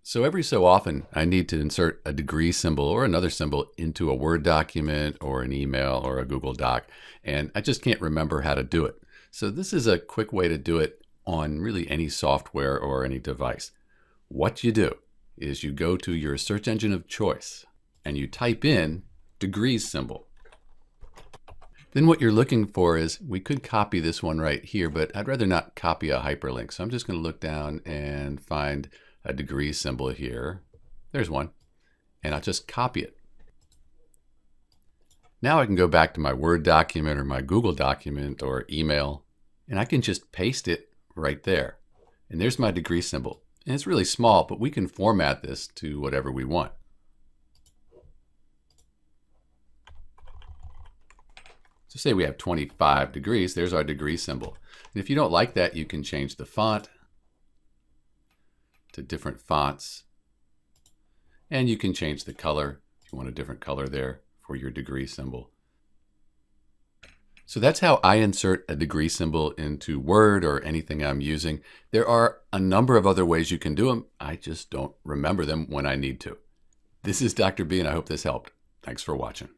So every so often, I need to insert a degree symbol or another symbol into a Word document or an email or a Google Doc, and I just can't remember how to do it. So this is a quick way to do it on really any software or any device. What you do is you go to your search engine of choice and you type in degrees symbol. Then what you're looking for is, we could copy this one right here, but I'd rather not copy a hyperlink. So I'm just going to look down and find a degree symbol here. There's one. And I'll just copy it. Now I can go back to my Word document or my Google document or email, and I can just paste it right there. And there's my degree symbol. And it's really small, but we can format this to whatever we want. So say we have 25 degrees, there's our degree symbol. And if you don't like that, you can change the font to different fonts. And you can change the color if you want a different color there for your degree symbol. So that's how I insert a degree symbol into Word or anything I'm using. There are a number of other ways you can do them. I just don't remember them when I need to. This is Dr. B, and I hope this helped. Thanks for watching.